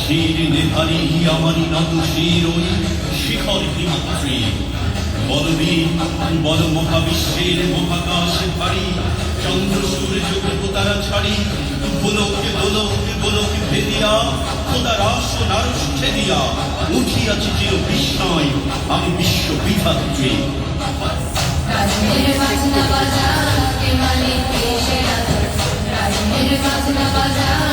শির নেহারি আমারি নত শির ওই শিখর হিমাত্রী বলবীর বল মহাবিশ্বের মহাকাশে ভারী চন্দ্র সূর্য তারা ছাড়ি গোলকে গোলকে গোলকে ভেদিয়া খোদার আসন আরশ ছেদিয়া উঠিয়াছি চির বিস্ময় আমি বিশ্ব বিধাত্রী। রাজমের বাজনা বাজা কে মালিক কে সেরা রাজমের বাজনা বাজা